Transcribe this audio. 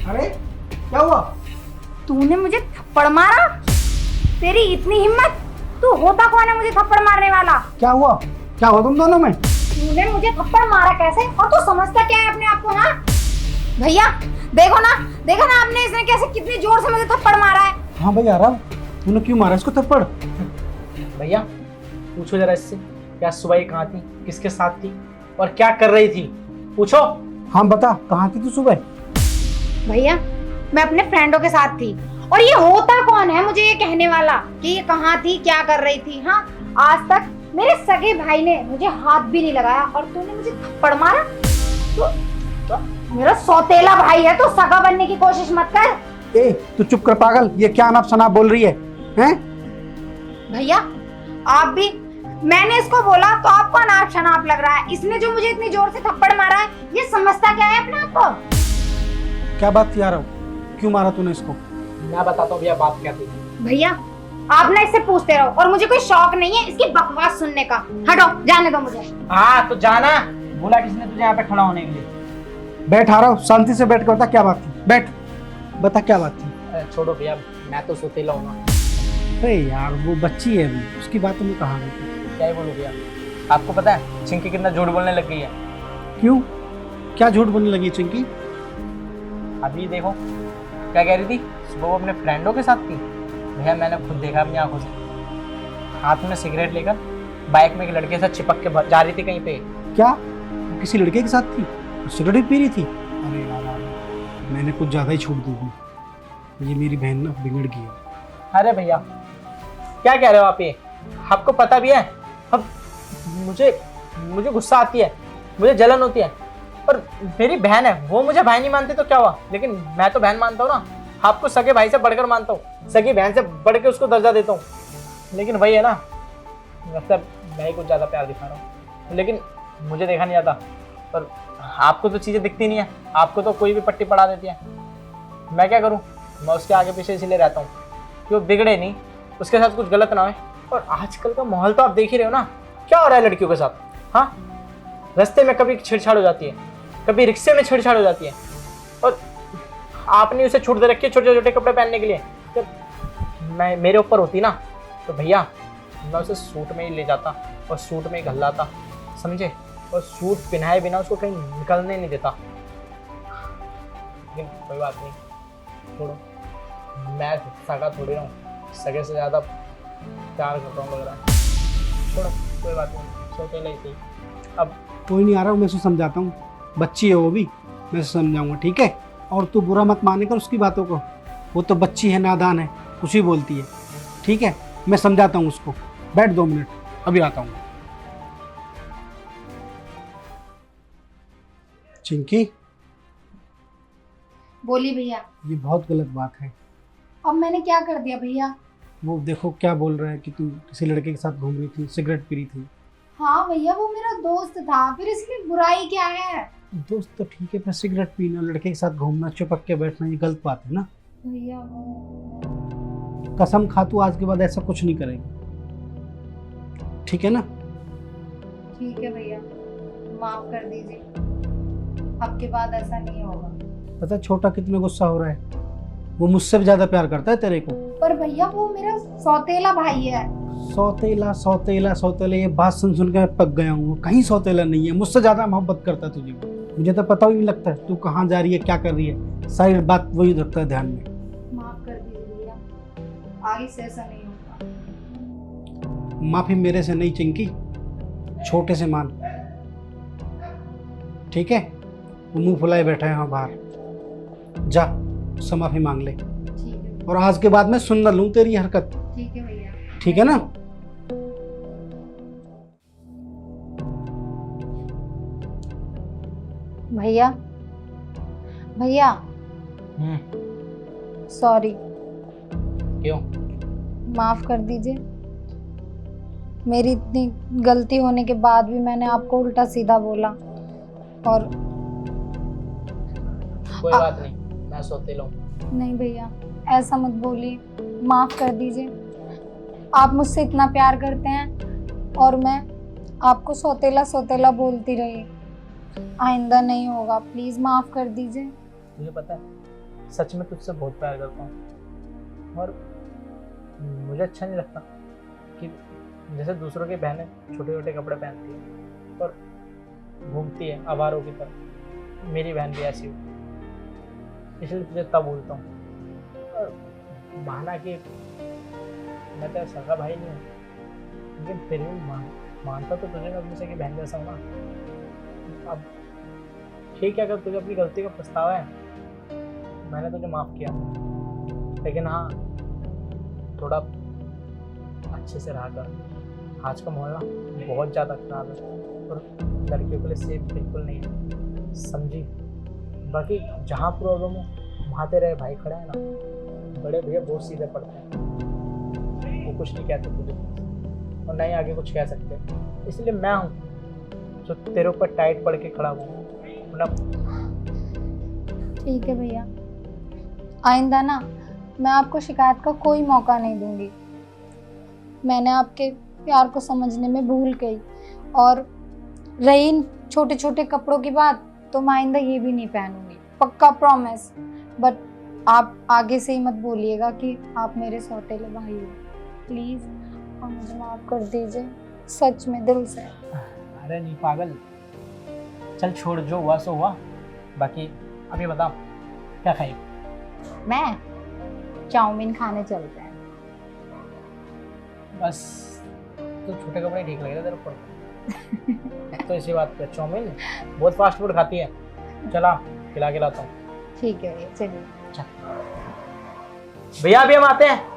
अरे क्या हुआ? तूने मुझे थप्पड़ मारा? तेरी इतनी हिम्मत? तू होता कौन है मुझे थप्पड़ मारने वाला? क्या हुआ? क्या हुआ तुम दोनों में? तूने मुझे थप्पड़ मारा कैसे? और तू समझता क्या है अपने आप को? हाँ भैया देखो ना आपने इसने कैसे कितनी जोर से मुझे थप्पड़ मारा है। हाँ भैया आराम, तूने क्यों मारा इसको थप्पड़? भैया पूछो जरा इससे, क्या सुबह ये कहाँ थी, किसके साथ थी और क्या कर रही थी? पूछो। हाँ बता, कहाँ थी तू सुबह? भैया मैं अपने फ्रेंडों के साथ थी। और ये होता कौन है मुझे ये कहने वाला कि ये कहाँ थी, क्या कर रही थी? हाँ आज तक मेरे सगे भाई ने मुझे हाथ भी नहीं लगाया और तूने मुझे थप्पड़ मारा। तो मेरा सौतेला भाई है, तो सगा बनने की कोशिश मत कर। ए तू चुप कर पागल, ये क्या अनाप शनाप बोल रही है? हैं? भैया आप भी, मैंने इसको बोला तो आपको अनाप शनाप लग रहा है। इसने जो मुझे इतनी जोर से थप्पड़ मारा है, ये समझता क्या है अपने आप को? क्या बात थी यार, क्यों मारा तूने इसको? मैं बताता हूँ भैया बात क्या थी। भैया आप ना इससे पूछते रहो और मुझे कोई शौक नहीं है इसकी बकवास सुनने का। हटो, जाने दो मुझे। हाँ तो जाना, बोला किसने तुझे यहाँ पे खड़ा होने के लिए? बैठ आ रहा हूँ, शांति से बैठ कर बता क्या बात थी। बैठ, बता क्या बात थी। अरे छोड़ो भैया, मैं तो सोतेला हूँ ना। अरे यार वो बच्ची है अभी, उसकी बात में कहा गई। क्या ही बोलूं भैया, आपको पता है चिंकी कितना झूठ बोलने लग गई है? क्यों, क्या झूठ बोलने लगी चिंकी? अभी देखो क्या कह रही थी, सुबह वो अपने फ्रेंडों के साथ थी। भैया मैंने खुद देखा अपनी आंखों से, हाथ में सिगरेट लेकर बाइक में एक लड़के के साथ चिपक के जा रही थी कहीं पे। क्या वो किसी लड़के के साथ थी? सिगरेट पी रही थी? अरे यार मैंने कुछ ज़्यादा ही छूट दी थी, ये मेरी बहन ना बिगड़ गई है। अरे भैया क्या कह रहे हो आप? ये आपको पता भी है, अब मुझे गुस्सा आती है, मुझे जलन होती है, और मेरी बहन है, वो मुझे भाई नहीं मानती तो क्या हुआ, लेकिन मैं तो बहन मानता हूँ ना। आपको सगे भाई से बढ़कर मानता हूँ, सगी बहन से बढ़ के उसको दर्जा देता हूँ। लेकिन वही है ना, मतलब मैं ही कुछ ज़्यादा प्यार दिखा रहा हूँ, लेकिन मुझे देखा नहीं जाता। पर आपको तो चीज़ें दिखती नहीं है, आपको तो कोई भी पट्टी पड़ा देती है। मैं क्या करूँ, मैं उसके आगे पीछे इसीलिए रहता हूँ कि वो बिगड़े नहीं, उसके साथ कुछ गलत ना हो। और आजकल का माहौल तो आप देख ही रहे हो ना, क्या हो रहा है लड़कियों के साथ। हाँ, रास्ते में कभी छेड़छाड़ हो जाती है, कभी रिक्शे में छेड़छाड़ हो जाती है, और आपने उसे छूट दे रखी है छोटे छोटे कपड़े पहनने के लिए। जब मैं मेरे ऊपर होती ना तो भैया मैं उसे सूट में ही ले जाता और सूट में ही घल्लाता, समझे, और सूट पहनाए बिना उसको कहीं निकलने नहीं देता। लेकिन कोई बात नहीं, छोड़ो, मैं सगा थोड़ी रहा हूँ, सगे से ज़्यादा प्यार करता हूँ लग रहा है। छोड़ो कोई बात नहीं, सोते नहीं थी। अब कोई नहीं, आ रहा हूँ, मैं उसे समझाता हूँ, बच्ची है वो भी, मैं उसे समझाऊंगा, ठीक है? और तू बुरा मत माने कर उसकी बातों को, वो तो बच्ची है, नादान है, कुछ ही बोलती है, ठीक है? मैं समझाता हूँ उसको। बैठ 2 मिनट, अभी आता हूँ। चिंकी बोली भैया। ये बहुत गलत बात है। अब मैंने क्या कर दिया भैया? वो देखो क्या बोल रहा है कि तू किसी लड़के के साथ घूम रही थी, सिगरेट पी रही थी। हाँ भैया वो मेरा दोस्त था, फिर इसमें बुराई क्या है? दोस्त तो ठीक है, पर सिगरेट पीना, लड़के के साथ घूमना, चिपक के बैठना, ये गलत बात है ना। भैया कसम खा तू आज के बाद ऐसा कुछ नहीं करेगी, ठीक है ना? ठीक है भैया, माफ कर दीजिए, अब के बाद ऐसा नहीं होगा। पता छोटा कितना गुस्सा हो रहा है, वो मुझसे भी ज्यादा प्यार करता है तेरे को। पर भैया वो मेरा सौतेला भाई है। सौतेला सौतेला सौतेला, ये बात सुन सुन के मैं पक गया हूँ। कहीं सौतेला नहीं है, मुझसे ज्यादा मोहब्बत करता है तुझे। मुझे तो पता ही नहीं लगता है तू कहाँ जा रही है, क्या कर रही है, सारी बात वही रखता है ध्यान में। माफ कर दीजिए भैया, आगे से ऐसा नहीं होगा। माफी मेरे से नहीं चिंकी, छोटे से मान, ठीक है? वो मुंह फुलाए बैठा है वहाँ बाहर, जा उससे माफी मांग ले, ठीक है। और आज के बाद मैं सुन न लूँ तेरी हरकत, ठीक है भैया। ठीक है ना? भैया भैया सॉरी, क्यों? माफ कर दीजिए, मेरी इतनी गलती होने के बाद भी मैंने आपको उल्टा सीधा बोला। और कोई बात नहीं, मैं सौतेला हूँ। नहीं भैया ऐसा मत बोलिए, माफ कर दीजिए, आप मुझसे इतना प्यार करते हैं और मैं आपको सौतेला सौतेला बोलती रही। आइंदा नहीं होगा, प्लीज माफ कर दीजिए। मुझे पता है सच में तुझसे बहुत प्यार करता हूँ। और मुझे अच्छा नहीं लगता कि जैसे दूसरों की बहनें छोटे छोटे कपड़े पहनती है और घूमती है आवारों की तरह, मेरी बहन भी ऐसी हो, इसलिए तुझे तब बोलता हूँ। और माना कि मैं तेरा सगा भाई नहीं हूँ, लेकिन फिर भी मानता तो तुझे मैं अपनी सगी बहन जैसा हूँ ना। अब ठीक है, अगर तुझे अपनी गलती का पछतावा है, मैंने तुझे माफ़ किया, लेकिन हाँ थोड़ा अच्छे से रहा कर। आज का माहौल ना बहुत ज़्यादा खराब है और लड़कियों के लिए सेफ बिल्कुल नहीं है, समझी। बाकी जहाँ प्रॉब्लम हो वहाँ तेरे भाई खड़े हैं ना, बड़े भैया बहुत सीधे पड़ते हैं, वो कुछ नहीं कहते तुझे और ना ही आगे कुछ कह सकते, इसलिए मैं हूँ जो तेरे ऊपर टाइट पड़ के खड़ा हूँ। ठीक है भैया, आइंदा ना मैं आपको शिकायत का कोई मौका नहीं दूंगी। मैंने आपके प्यार को समझने में भूल गई, और रही इन छोटे छोटे कपड़ों की बात, तो मैं आइंदा ये भी नहीं पहनूंगी, पक्का प्रॉमिस। बट आप आगे से ही मत बोलिएगा कि आप मेरे सौतेले भाई हो, प्लीज़। और मुझे माफ़ कर दीजिए, सच में दिल से। अरे नहीं पागल, चल छोड़, जो हुआ सो हुआ। बाकी अभी बताओ क्या खाई? मैं चाउमीन खाने चलते हैं। बस तो छोटे कपड़े ठीक लग रहे तेरे ऊपर तो इसी बात पे चाउमीन बहुत फास्ट फूड खाती है, चला खिला के लाता हूँ। ठीक है भैया, चलिए। भैया अभी हम आते हैं।